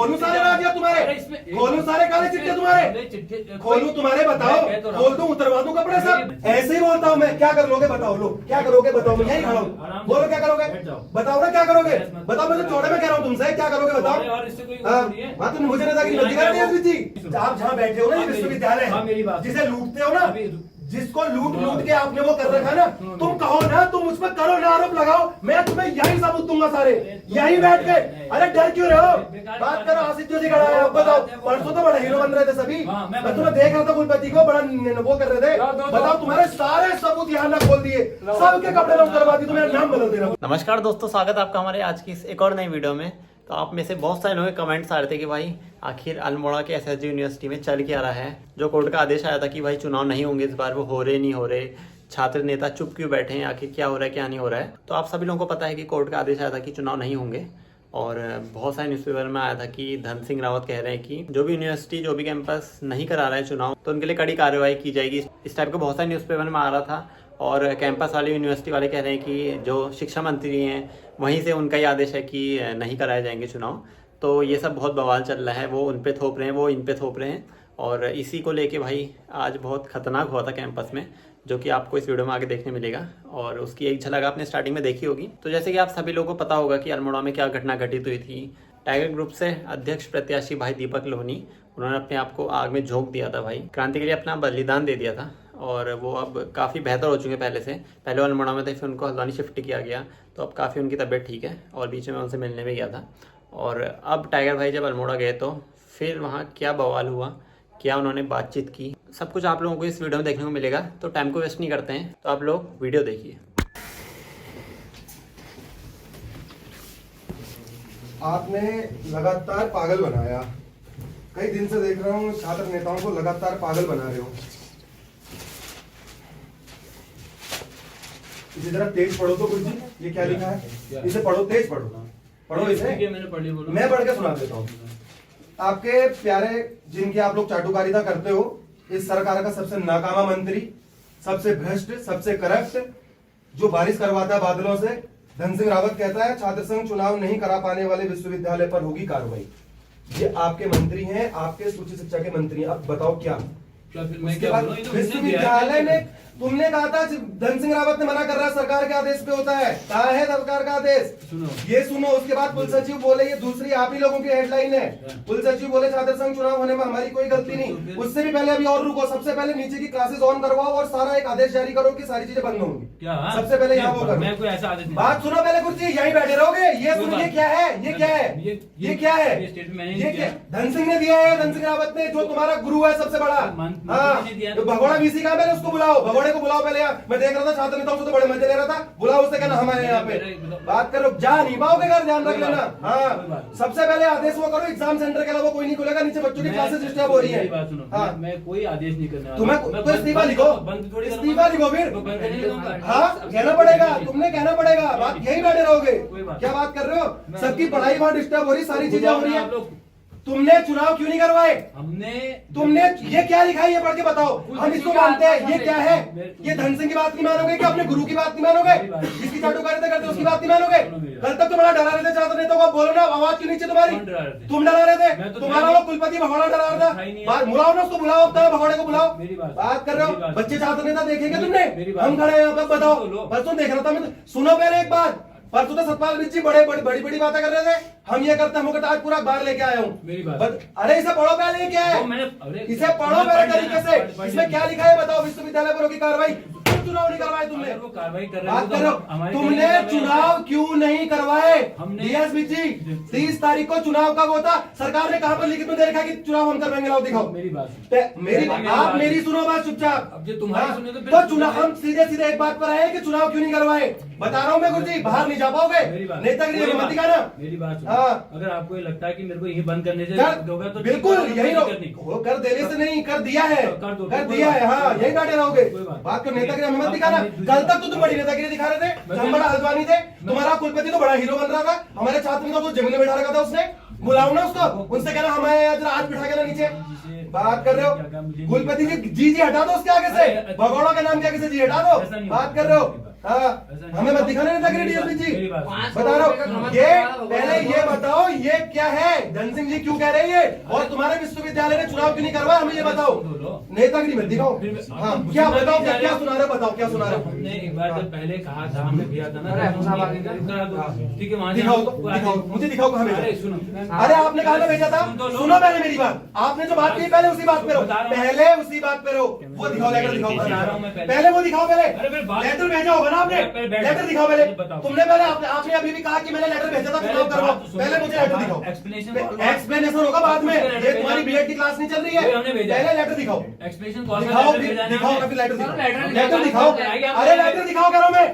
खोलू सारे राज्य तुम्हारे, खोलू सारे काले चिट्ठे तुम्हारे, खोलू तुम्हारे, बताओ, खोल दूं, उतरवा दूं कपड़े सब। ऐसे ही बोलता हूँ मैं। क्या कर लोगे बताओ, लो क्या करोगे बताओ, मैं यही खड़ा हूँ, बोलो क्या करोगे, बताओ ना क्या करोगे, बताओ। मैं तो चौड़े में कह रहा हूँ तुमसे, क्या करोगे बताओ। हाँ तुम मुझे नेतागिरी मत दिखाना जी। आप जहाँ बैठे हो ना, ये विश्वविद्यालय जिसे लूटते हो ना, जिसको लूट के आपने वो कर रखा ना, तुम कहो ना, तुम उस पर करो ना आरोप लगाओ, मैं तुम्हें यही सबूत दूंगा सारे, यही बैठ के। अरे डर क्यों रहे हो, बात करो। आसिफ जो खड़ा है, आप बताओ। परसों तो बड़ा हीरो बन रहे थे सभी, मैं तुम्हें देख रहा था कुलपति को, बड़ा वो कर रहे थे। बताओ तुम्हारे सारे सबूत यहाँ ना खोल दिए, सबके कपड़े ना उतरवा दिए, तुम्हें नाम बदल देना। नमस्कार दोस्तों, स्वागत है आपका हमारे आज की एक और नई वीडियो में। तो आप में से बहुत सारे लोगों के कमेंट्स आ रहे थे कि भाई आखिर अल्मोड़ा के एसएसजी यूनिवर्सिटी में चल क्या रहा है। जो कोर्ट का आदेश आया था कि भाई चुनाव नहीं होंगे इस बार, वो हो रहे नहीं हो रहे, छात्र नेता चुप क्यों बैठे हैं, आखिर क्या हो रहा है क्या नहीं हो रहा है। तो आप सभी लोगों को पता है कि कोर्ट का आदेश आया था कि चुनाव नहीं होंगे, और बहुत सारे न्यूज़पेपर में आया था कि धन सिंह रावत कह रहे हैं कि जो भी यूनिवर्सिटी, जो भी कैंपस नहीं करा रहा है चुनाव, तो उनके लिए कड़ी कार्रवाई की जाएगी। इस टाइप का बहुत सारे न्यूज़पेपर में आ रहा था। और कैंपस वाले, यूनिवर्सिटी वाले कह रहे हैं कि जो शिक्षा मंत्री हैं वहीं से उनका ही आदेश है कि नहीं कराए जाएंगे चुनाव। तो ये सब बहुत बवाल चल रहा है, वो उन पे थोप रहे हैं, वो इन पे थोप रहे हैं। और इसी को लेके भाई आज बहुत खतरनाक हुआ था कैंपस में, जो कि आपको इस वीडियो में आगे देखने मिलेगा। और उसकी एक झलक आपने स्टार्टिंग में देखी होगी। तो जैसे कि आप सभी लोगों को पता होगा कि अल्मोड़ा में क्या घटना घटित हुई थी। टाइगर ग्रुप से अध्यक्ष प्रत्याशी भाई दीपक लोहनी, उन्होंने अपने आप को आग में झोंक दिया था भाई, क्रांति के लिए अपना बलिदान दे दिया था। और वो अब काफ़ी बेहतर हो चुके हैं पहले से। पहले अल्मोड़ा में थे, फिर उनको हल्द्वानी शिफ्ट किया गया, तो अब काफ़ी उनकी तबीयत ठीक है। और बीच में उनसे मिलने भी गया था। और अब टाइगर भाई जब अल्मोड़ा गए तो फिर वहाँ क्या बवाल हुआ, क्या उन्होंने बातचीत की, सब कुछ आप लोगों को इस वीडियो में देखने को मिलेगा। तो टाइम को वेस्ट नहीं करते हैं, तो आप लोग वीडियो देखिए। आपने लगातार पागल बनाया, कई दिन से देख रहा हूँ छात्र नेताओं को लगातार पागल बना रहे हो। इसी तरह तेज पढ़ो तो कुछ जी, ये क्या लिखा है, इसे पढ़ो, तेज पढ़ो, पढ़ो इसे। मैं पढ़ के सुना देता हूँ। आपके प्यारे, जिनकी आप लोग चाटुकारिता करते हो, इस सरकार का सबसे नाकामा मंत्री, सबसे भ्रष्ट, सबसे करप्ट, जो बारिश करवाता है बादलों से, धन सिंह रावत कहता है छात्र संघ चुनाव नहीं करा पाने वाले विश्वविद्यालय पर होगी कार्रवाई। ये आपके मंत्री हैं, आपके उच्च शिक्षा के मंत्री हैं। अब बताओ क्या विश्वविद्यालय ने, तुमने कहा था धन सिंह रावत ने मना कर रहा है, सरकार के आदेश पे होता है, कहा है सरकार का आदेश, ये सुनो। उसके बाद कुल सचिव बोले, ये दूसरी आप ही लोगों की हेडलाइन है, कुल सचिव बोले छात्र संघ चुनाव होने में हमारी कोई गलती नहीं। उससे भी पहले अभी और रुको, सबसे पहले नीचे की क्लासेस ऑन करवाओ और सारा एक आदेश जारी करो कि सारी चीजें बंद होंगी। सबसे पहले यहाँ वो करो, बात सुनो पहले, कुछ यहीं बैठे रहोगे। ये सुनिए क्या है, ये क्या है, ये क्या है, ये क्या धन सिंह ने दिया है, धन सिंह रावत ने, जो तुम्हारा गुरु है सबसे बड़ा। हाँ, भगोड़ा वीसी का, पहले उसको बुलाओ, भगोड़े को बुलाओ पहले। मैं देख रहा था छात्र नेताओं से तो बड़े मजे ले रहा था, बुलाओ उससे, कहना हम आए यहाँ पे बात करो। जा नहीं पाओगे घर, ध्यान रख लेना। हाँ, सबसे पहले आदेश वो करो, एग्जाम सेंटर के अलावा कोई नहीं खुलेगा, नीचे बच्चों की क्लासेस डिस्टर्ब हो रही है। हाँ, मैं कोई आदेश नहीं करने वाला। तुम्हें तो इस्तीफा लिखो, इस्तीफा लिखो फिर। हाँ, कहना पड़ेगा, तुमने कहना पड़ेगा, बात यही बैठे रहोगे। क्या बात कर रहे हो, सबकी पढ़ाई वहाँ डिस्टर्ब हो रही, सारी चीजें हो रही है। तुमने चुनाव क्यों नहीं करवाए, तुमने ये क्या लिखा है, ये पढ़ के बताओ, हम इसको मानते हैं। ये क्या है, ये धन सिंह की बात नहीं मानोगे कि अपने गुरु की बात नहीं मानोगे, जिसकी चाटुकारिता करते उसकी बात नहीं मानोगे। कल तक तुम्हारा डरा रहे थे छात्र नेताओं को, बोलो ना, आवाज क्यों नीचे तुम्हारी, तुम डरा रहे थे, तुम्हारा वो कुलपति भगोड़ा डरा रहा था। बुलाओ ना उसको, बुलाओ, अब भगोड़े को बुलाओ। बात कर रहे हो, बच्चे छात्र नेता देखेंगे तुमने, हम खड़े हैं यहाँ, बताओ। परसों देख रहा था मैं, सुनो पहले एक बात। परसों तो सतपाल मिश्र जी बड़ी बड़ी बातें कर रहे थे, हम ये करते हैं, आज पूरा बार लेके आया हूँ। अरे इसे पढ़ो पहले, क्या है, इसे पढ़ो पहले तरीके से, इसमें क्या लिखा है बताओ। विश्वविद्यालय पर होगी कार्रवाई, चुनाव नहीं करवाए तुमने, बात करो, तुमने चुनाव क्यों नहीं करवाए। डीएसपी जी 30 तारीख को चुनाव का वो था, सरकार ने कहा पर लिखित में दे रखा कि चुनाव हम करवाएंगे, लाओ दिखाओ मेरी, आप मेरी सुनो बात चुपचाप। तो चुनाव, हम सीधे सीधे एक बात पर आए कि चुनाव क्यों नहीं करवाए, बता रहा हूँ मैं गुरु जी, बाहर नहीं जा पाओगे, नेतागिरी मत दिखाना। मेरी बात सुनो, हाँ, अगर आपको ये लगता है कि मेरे को ये बंद करने से होगा तो बिल्कुल यही कर देने से नहीं, कर दिया है, कर दिया है। हाँ, यही बैठे रहोगे, बात को नेतागिरी हमें मत दिखाना। कल तक तो तुम बड़ी नेतागिरी दिखा रहे थे, हम बड़ा हल्द्वानी थे, तुम्हारा कुलपति तो बड़ा हीरो बन रहा था, हमारे छात्र को तो जमीन में बैठा रखा था उसने। बुलाओ ना उसको, उनसे कहना हमारे आज बिठा के ना नीचे, बात कर रहे हो। कुलपति जी जी हटा दो उसके आगे से, भगोड़ा के नाम के आगे से जी हटा दो, बात कर रहे हो। हाँ हमें मत दिखाना नेतागिरी डीएसपी जी, बता रहा हूँ। ये पहले ये बताओ ये क्या है, धन सिंह जी क्यों कह रहे हैं ये, और तुम्हारे विश्वविद्यालय ने चुनाव क्यों नहीं करवाया, हमें ये बताओ। नेतागिरी मत दिखाओ। हाँ क्या बताओ, क्या सुना रहे हो, बताओ क्या सुना रहे हो। हमने एक बार जब पहले कहा था, हमने भेजा था ना, ठीक है वहाँ दिखाओ दिखाओ, मुझे दिखाओ कहाँ भेजा। सुनो, अरे आपने कहा भेजा था, सुनो पहले मेरी बात, आपने जो बात की पहले उसी बात पे रहो, पहले उसी बात पे रहो। वो दिखाओ लेटर, दिखाओ पहले, वो दिखाओ पहले, लेटर भेजा होगा ना आपने, लेटर दिखाओ पहले। तुमने पहले आपने अभी भी कहा कि मैंने लेटर भेजा था चुनाव करवाओ, पहले मुझे लेटर दिखाओ। एक्सप्लेनेशन होगा बाद में, ये तुम्हारी बीएड की क्लास नहीं चल रही है, पहले लेटर दिखाओ। एक्सप्लेनेशन दिखाओ दिखाओ, फिर लेटर दिखाओ, लेटर दिखाओ। अरे लेटर दिखाओ करो मैं,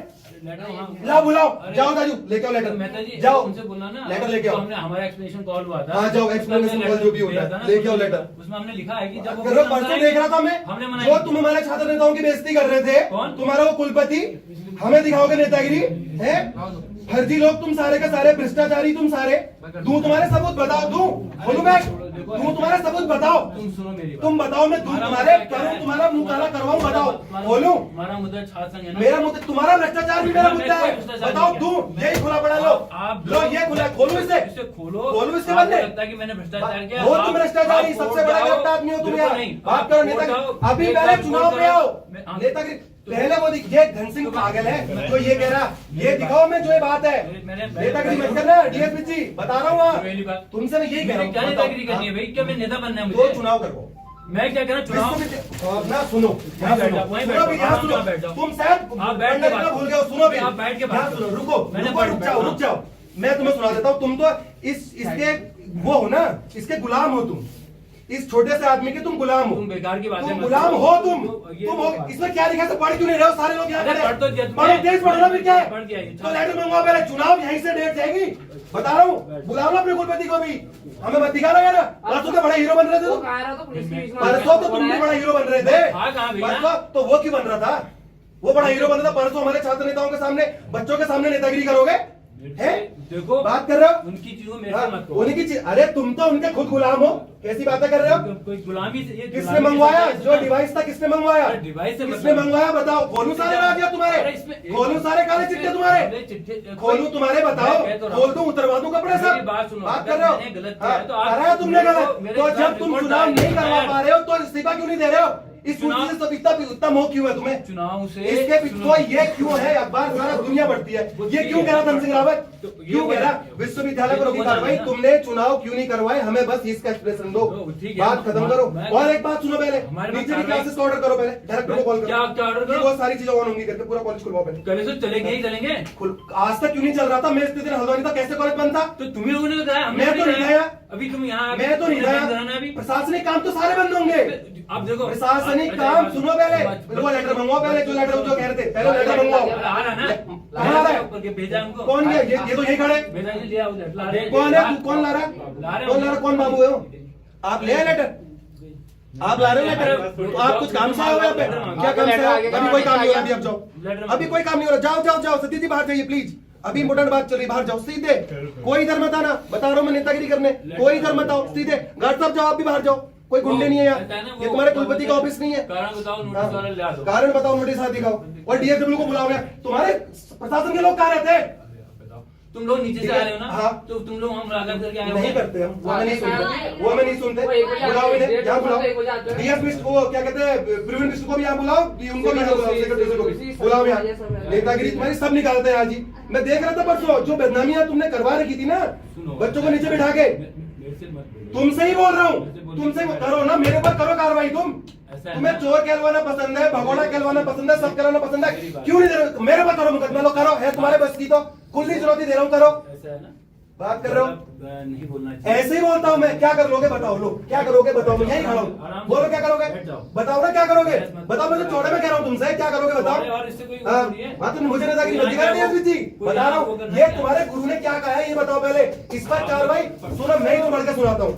लाओ बुलाओ, जाओ दाजू लेके आओ लेटर, जाओ उनसे बोलना ना, लेटर लेके आओ। हमने हमारा एक्सप्लेनेशन कॉल हुआ था। हाँ जाओ, एक्सप्लेनेशन कॉल जो भी होता है लेके आओ लेटर। उसमें हमने लिखा है कि जब करो, परसों देख रहा था मैं, जो तुम हमारे छात्र नेताओं की बेइज्जती कर रहे थे, तुम्हारा वो कुलपति, हमें दिखाओगे नेतागिरी है, फर्जी लोग तुम सारे के सारे, भ्रष्टाचारी तुम सारे। दूं तुम्हारे सबूत बताओ, दूं बोलूं मैं, दूं तुम्हारे सबूत बताओ, तुम सुनो मेरी बात। तुम बताओ, मैं दूं तुम्हारे, करूं तुम्हारा मुंह काला करवाऊं, बताओ बोलूं। हमारा मुद्दा छात्र संघ है ना, मेरा मुद्दा, तुम्हारा भ्रष्टाचार भी मेरा मुद्दा है, बताओ दूं, यही खुला पड़ा लो, लो ये खुला, खोलो इसे, खोलो, खोलो इसके बंदे। लगता है कि मैंने भ्रष्टाचार किया, वो तुम भ्रष्टाचारी, सबसे बड़ा करप्ट आदमी हो तुम यार। बात करो नेतागिरी, अभी पहले चुनाव पे आओ नेतागिरी, पहले वो ये धन सिंह पागल है जो ये कह रहा, ये दिखाओ मैं जो ये बात है, नेतागिरी मत करना डीएसपी जी, बता रहा हूँ तुमसे, मैं यही कह रहा हूँ। क्या नेतागिरी करनी है भाई, क्या मैं नेता बनना है तो मुझे? चुनाव करो, मैं क्या कह रहा हूँ, चुनाव ना सुनो, यहाँ सुनो, यहाँ सुनो, तुम शायद आप बैठ के बात भूल गए, सुनो भी, आप बैठ के बात यहाँ सुनो, रुको मैंने रुक जाओ, मैं तुम्हें सुना देता हूँ। तुम तो इसके वो हो ना, इसके गुलाम हो तुम, इस छोटे से आदमी के तुम गुलाम हो, तुम बेकार की बातें तुम मत गुलाम करो। हो, तुम ये हो। इसमें क्या लिखा है, पढ़ क्यों नहीं रहे हो सारे लोग यहाँ अरे खड़े? पढ़ तो दिया तुमने। पढ़ो, तेज पढ़ो ना, फिर क्या है? पढ़ दिया ये। तो लेटर मंगवाओ पहले, चुनाव यहीं से डेट जाएगी, बता रहा हूँ। बुलाओ ना अपने कुलपति को भी, हमें मत दिखा रहा यार। परसों तो बड़ा हीरो बन रहे थे तुम, परसों तो तुम भी बड़ा हीरो बन रहे थे, परसों तो वो क्यों बन रहा था, वो बड़ा हीरो बन रहा था। परसों हमारे छात्र नेताओं के सामने, बच्चों के सामने नेतागिरी करोगे, है? देखो बात कर रहे हो उनकी चीजों मेरे से मत करो। उनकी चीज, अरे तुम तो उनके खुद गुलाम हो, कैसी बातें कर रहे हो? कोई गुलामी से ये किसने मंगवाया, जो डिवाइस था किसने मंगवाया, डिवाइस से किसने मंगवाया बताओ। खोलू सारे राज तुम्हारे, खोलू सारे काले चिट्ठे तुम्हारे, खोलू तुम्हारे, बताओ, खोल दूं, उतरवा दूं कपड़े सब। बात कर रहे हो, करा है तुमने गलत, तो जब तुम चुनाव नहीं करवा पा रहे हो तो इस्तीफा क्यों नहीं दे रहे हो? इस सूची से सब इतना मोह क्यों है तुम्हें? चुनाव से इसके पीछे ये क्यों है, अखबार सारा दुनिया बढ़ती है, ये क्यों कह रहा धन सिंह रावत, क्यों कह रहा विश्वविद्यालय पर होगी कार्रवाई, तुमने चुनाव क्यों नहीं करवाए, हमें बस इसका एक्सप्लेनेशन दो, बात खत्म करो। और एक बात सुनो पहले, नीचे की क्लासेस का ऑर्डर करो पहले, डायरेक्टर को कॉल करो, क्या ऑर्डर करो, बहुत सारी चीजें ऑन होंगी करके पूरा कॉलेज खुलवाओ पहले। कल से चलेंगे ही चलेंगे। आज तक क्यों नहीं चल रहा था, मैं इतने दिन हल्द्वानी था, कैसे कॉलेज बंद था? तो तुम्हें लोगों ने बताया, मैं तो नहीं आया, अभी तुम यहाँ, मैं तो नहीं आया, अभी प्रशासनिक काम तो सारे बंद होंगे। आप देखो प्रशासनिक काम सुनो पहले, वो लेटर मंगवाओ पहले, जो लेटर जो कह रहे थे पहले लेटर मंगवाओ। आ रहा ना, कहाँ आ रहा है? भेजा हमको। कौन है ये तो यही खड़े, भेजा नहीं लिया उधर, ला रहे। कौन है तू, कौन ला रहा है, कौन ला रहा है, कौन बाबू है वो? आप ले आए लेटर, आप ला रहे हो लेटर, तो आप कुछ काम से आए हो यहाँ पे, क्या काम से आए? अभी कोई काम नहीं हो रहा, अभी आप जाओ, अभी कोई काम नहीं हो रहा, जाओ जाओ जाओ, सती जी बाहर जाइए प्लीज, अभी इंपोर्टेंट बात चल रही, बाहर जाओ सीधे, कोई इधर मत आना, बता रहा हूँ मैं नेतागिरी करने, कोई इधर मत आओ, सीधे गार्ड साहब जाओ, आप भी बाहर जाओ, कोई गुंडे नहीं है यहाँ, ये तुम्हारे कुलपति का ऑफिस नहीं है। कारण बताओ, नोटिस वाला ला दो। कारण बताओ, नोटिस हाथ दिखाओ, और डीएसडब्ल्यू को बुलाओ यहाँ। तुम्हारे प्रशासन के लोग कहाँ रहते हैं? तुम लोग नीचे से आ रहे हो ना, हाँ। तो तुम लोग वहाँ मुलाकात करके आए हो। नहीं करते हम, वो हमें नहीं सुनते, वो हमें नहीं सुनते, बुलाओ इन्हें, यहाँ बुलाओ, डीएसपी को क्या कहते हैं, प्रवीण मिश्र को भी यहाँ बुलाओ, उनको भी यहाँ बुलाओ, सेक्रेटरी को भी बुलाओ यहाँ। नेतागिरी तुम्हारी सब निकालते हैं आज ही, मैं देख रहा था परसों, जो बदनामियां तुमने करवा रखी थी ना बच्चों को नीचे बिठा के, तुमसे ही बोल रहा हूँ, तुमसे करो ना, मेरे ऊपर करो कार्रवाई। तुम्हें चोर कहलवाना पसंद है, भगोड़ा कहलवाना पसंद है, सब कराना पसंद है, क्यों नहीं दे रहे? मेरे ऊपर करो मुकदमा, लो करो, है तुम्हारे बस की तो खुली चुनौती दे रहा हूँ, करो। ऐसा है ना, बात कर रहे हो, नहीं बोलना चाहिए। ऐसे ही बोलता हूँ मैं, क्या कर लोगे बताओ, लो क्या करोगे बताओ, मैं यही खड़ा हूँ, बोलो क्या करोगे, बताओ ना क्या करोगे, बताओ, मैं तो चौड़े में कह रहा हूँ तुमसे, क्या करोगे बताओ। और इससे कोई हाँ, नहीं है। तुम मुझे नेतागिरी मत दिखानी है जी, बता रहा हूँ, ये तुम्हारे गुरु ने क्या कहा है ये बताओ पहले, इस पर कार्रवाई सुनो, मैं ही तो बढ़ के सुनाता हूँ।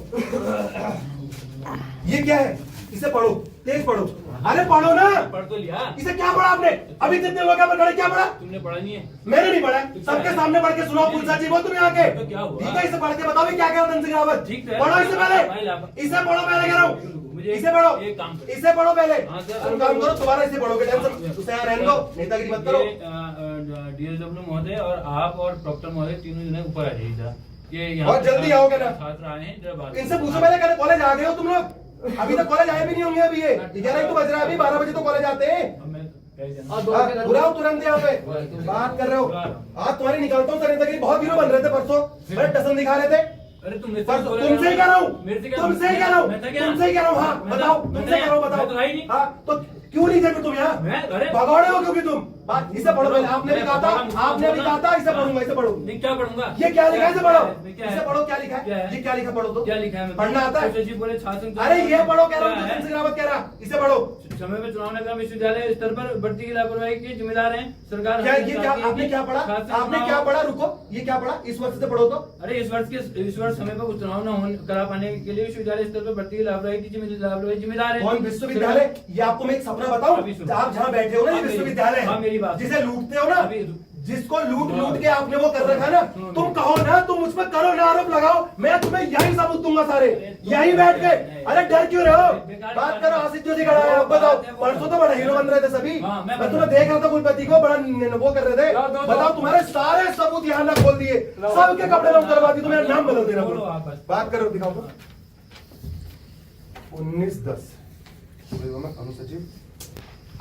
ये क्या है, इसे पढ़ो, तेज पढ़ो, अरे पढ़ो ना, पढ़ तो लिया, इसे क्या पढ़ा आपने, अभी जितने लोग यहाँ पर खड़े क्या पढ़ा? तुमने पढ़ा नहीं है, मैंने नहीं पढ़ा, सबके सामने पढ़ के सुनाओ, पुलिस सचिव हो तुम यहाँ के, तो क्या हुआ? ठीक है, इसे पढ़ के बताओ क्या कह रहा धन सिंह रावत, ठीक है, पढ़ो इसे पहले, इसे पढ़ो पहले कह रहा हूँ, इसे पढ़ो, इसे पढ़ो पहले, तुम काम करो, तुम्हारा इसे पढ़ोगे, टेंशन उसे यहाँ रहने दो, नेतागिरी मत करो। DSW महोदय और आप और डॉक्टर महोदय तीनों जने ऊपर आ जाइए जरा। ये यहाँ बहुत पे जल्दी आओगे ना? छात्र आए हैं, जरा बात इनसे पूछो पहले, कल कॉलेज आ गए हो तुम लोग? अभी तक कॉलेज आए भी नहीं होंगे। अभी ये 11 तो बज रहा है, अभी 12 बजे तो कॉलेज आते हैं। अब मैं कह देना। हाँ, बुलाओ तुरंत यहाँ पे। बात कर रहे हो? आज तुम्हारी निकलता हूँ सर, बहुत हीरो बन रहे थे परसों, बड़े टसन दिखा रहे थे। अरे तुम तुमसे कह रहा हूँ, तुमसे कह रहा हूँ, तुमसे कह रहा हूँ। हाँ बताओ, तुमसे कह रहा हूँ, बताओ। हाँ तो क्यों नहीं थे तुम यहाँ? भगौड़े हो क्योंकि तुम बात इसे पढ़ो पहले। आपने भी कहा था, आपने भी कहा था इसे पढ़ूंगा, इसे पढ़ो। क्या पढ़ूंगा? ये क्या लिखा है इसे पढ़ो, इसे पढ़ो। क्या लिखा है? ये क्या लिखा? पढ़ो तो। क्या लिखा है? पढ़ना आता है? बोले छात्र। अरे ये पढ़ो कह रहा हूँ, तुमसे रावत कह रहा, इसे पढ़ो। समय में चुनाव नगर विश्वविद्यालय स्तर पर भर्ती की लापरवाही के जिम्मेदार हैं सरकार। क्या ये क्या आपने क्या पढ़ा? आपने क्या पढ़ा? रुको, ये क्या पढ़ा? इस वर्ष से पढ़ो तो। अरे इस वर्ष समय पर चुनाव न करा पाने के लिए विश्वविद्यालय स्तर पर भर्ती की लापरवाही की जिम्मेदार है। कौन विश्वविद्यालय? ये आपको मैं एक सपना बताऊं, आप जहाँ बैठे हो ना, ये विश्वविद्यालय हाँ, मेरी बात। जिसे लूटते हो ना, जिसको लूट के आपने वो कर रखा है ना, तुम कहो ना, तुम मुझ पर करो ना, आरोप लगाओ, मैं तुम्हें यही सबूत दूंगा सारे, यही बैठ के। अरे डर क्यों रहे हो? बात करो। आसिफ जो खड़ा है, आप बताओ। परसों तो बड़ा हीरो बन रहे थे सभी, मैं तुम्हें देख रहा था, कुलपति को बड़ा वो कर रहे थे। बताओ, तुम्हारे सारे सबूत यहाँ ना खोल दिए, सबके कपड़े लोग करवा दिए, तुम्हें नाम बदल देना। बात करो, दिखाओ तो। 19/10 अनुसचिव।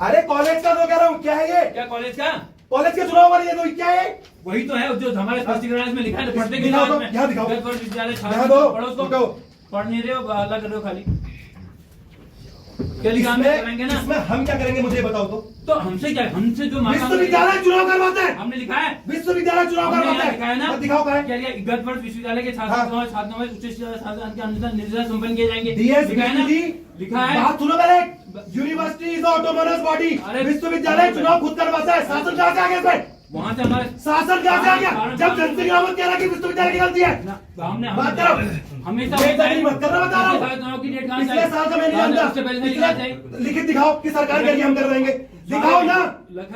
अरे कॉलेज का तो कह रहा हूँ, क्या है ये? क्या कॉलेज का? कॉलेज के चुनाव वाली है तो क्या है? वही तो है जो हमारे स्पष्टीकरण में लिखा है। पढ़ते दिखाओ तो, यहाँ दिखाओ। विश्वविद्यालय यहाँ दो, पढ़ो उसको। दो। पढ़ नहीं रहे हो, अलग कर रहे हो खाली। क्या लिखा? हम करेंगे ना। इसमें हम क्या करेंगे मुझे बताओ तो हमसे क्या? हमसे जो विश्वविद्यालय चुनाव करवाते हैं। हमने लिखा है विश्वविद्यालय चुनाव करवाते हैं, लिखा है ना। दिखाओ क्या है? क्या गत वर्ष विश्वविद्यालय के छात्रों में उच्च शिक्षा संस्थान के अनुसार निर्देश संपन्न किए जाएंगे। लिखा है। बात सुनो पहले। University is autonomous body. विश्वविद्यालय चुनाव खुद करवाता है। शासन कहाँ से आ गया इसमें? वहाँ से हमारे शासन कहाँ से आ गया? जब धन सिंह रावत कह रहा कि विश्वविद्यालय की गलती है। हमने बात करो। हमेशा मत करना, बता रहा हूँ। चुनाव की डेट कहाँ से पिछले साल का मैं नहीं जानता। लिखित दिखाओ कि सरकार के लिए हम कर देंगे। दिखाओ ना,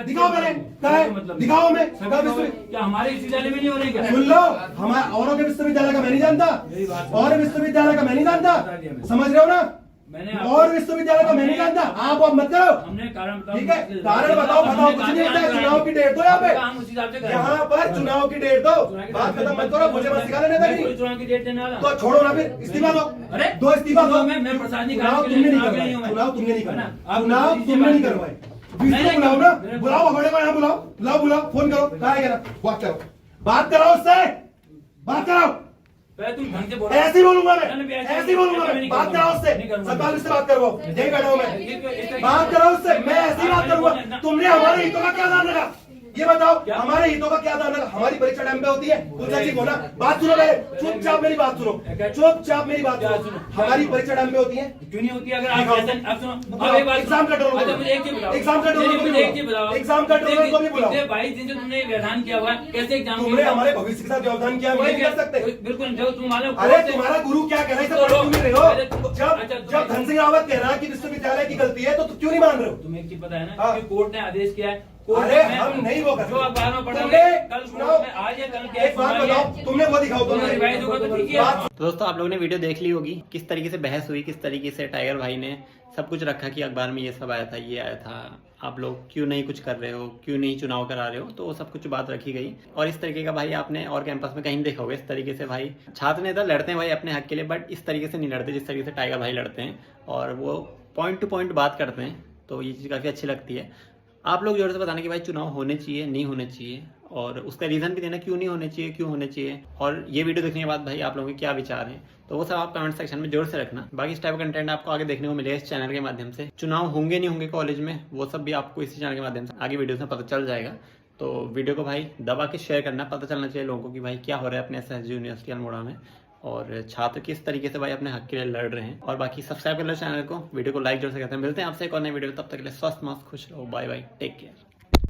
दिखाओ पहले। क्या है? दिखाओ हमें। क्या हमारे विश्वविद्यालय में नहीं हो रही? क्या सुन लो, हमारे औरों के विश्वविद्यालय का मैं नहीं जानता, और विश्वविद्यालय का मैं नहीं जानता, समझ रहे हो ना? मैंने और विश्वविद्यालय का मैं नहीं जानता। आप अब मत करो। हमने कारण बताओ। ठीक है, कारण बताओ। कुछ नहीं होता है। चुनाव की डेट दो यहाँ पे, यहाँ पर चुनाव की डेट दो। बात खत्म मत करो, मुझे मत सिखाने देता। चुनाव की डेट देने वाला तो छोड़ो ना, फिर इस्तीफा दो। अरे दो इस्तीफा दो। मैं प्रशासनिक चुनाव तुमने नहीं करवाया, चुनाव तुमने नहीं करवाया, चुनाव तुमने नहीं करवाए। बुलाओ ना, बुलाओ भगोड़े को यहाँ, बुलाओ, बुलाओ, बुलाओ, फोन करो। कहाँ है? बात करो, बात करो उससे, बात करो। तुम ढंग से बोलो। ऐसे ही बोलूंगा मैं, ऐसे ही बोलूंगा मैं। बात करो उससे, सरकार से बात करो, यही बैठा हूं मैं। बात करो उससे, मैं ऐसी बात करूंगा। तुमने हमारे हितों का क्या ध्यान रखा? ये बताओ, हमारे हितों का क्या ध्यान रखा? हमारी परीक्षा टाइम पे होती है, कुलसचिव हो ना। बात सुनो पहले, चुपचाप मेरी बात सुनो, चुपचाप मेरी बात सुनो। हमारी परीक्षा टाइम पे होती है, क्यों नहीं होती? अगर आप एग्जाम का ड्रोन, एग्जाम का ड्रोन, एग्जाम का ड्रोन को भी बुलाओ। 22 दिन से तुमने व्यवधान किया हुआ है, कैसे एग्जाम? तुमने हमारे भविष्य के साथ व्यवधान किया, हम नहीं कर सकते। बिल्कुल, जो तुम मानो। अरे तुम्हारा गुरु क्या कह रहा है, इसे पढ़ क्यों नहीं रहे हो? जब धन सिंह रावत कह रहा है कि विश्वविद्यालय की गलती है, तो क्यों नहीं मान रहे हो? तुम्हें एक चीज पता है ना कि कोर्ट ने आदेश किया है। अरे हम नहीं वो जो अखबार में पढ़ोगे, कल चुनाव में आज या कल क्या? एक बात बताओ, तुमने वो दिखाओ, तुमने रिवाइज होगा तो ठीक है। तो दोस्तों, आप लोगों ने वीडियो देख ली होगी, किस तरीके से बहस हुई, किस तरीके से टाइगर भाई ने सब कुछ रखा कि अखबार में ये सब आया था, ये आया था, आप लोग क्यों नहीं कुछ कर रहे हो, क्यों नहीं चुनाव करा रहे हो, तो वो सब कुछ बात रखी गई। और इस तरीके का भाई आपने और कैंपस में कहीं नहीं देखा होगा। इस तरीके से भाई छात्र नेता लड़ते हैं भाई अपने हक के लिए, बट इस तरीके से नहीं लड़ते जिस तरीके से टाइगर भाई लड़ते हैं, और वो पॉइंट टू पॉइंट बात करते हैं। तो ये चीज़ काफ़ी अच्छी लगती है। आप लोग जोर से बताना कि भाई चुनाव होने चाहिए, नहीं होने चाहिए, और उसका रीज़न भी देना क्यों नहीं होने चाहिए, क्यों होने चाहिए, और ये वीडियो देखने के बाद भाई आप लोगों के क्या विचार हैं, तो वो सब आप कमेंट सेक्शन में जोर से रखना। बाकी इस टाइप का कंटेंट आपको आगे देखने को मिलेगा इस चैनल के माध्यम से। चुनाव होंगे नहीं होंगे कॉलेज में, वो सब भी आपको इसी चैनल के माध्यम से आगे वीडियोस में पता चल जाएगा। तो वीडियो को भाई दबा के शेयर करना, पता चलना चाहिए लोगों को कि भाई क्या हो रहा है अपने SSG यूनिवर्सिटी अल्मोड़ा में, और छात्र किस तरीके से भाई अपने हक के लिए लड़ रहे हैं। और बाकी सब्सक्राइब कर लो चैनल को, वीडियो को लाइक जोर से करते हैं। मिलते हैं आपसे एक और नई वीडियो, तब तक के लिए स्वस्थ मस्त खुश रहो, बाय बाय, टेक केयर।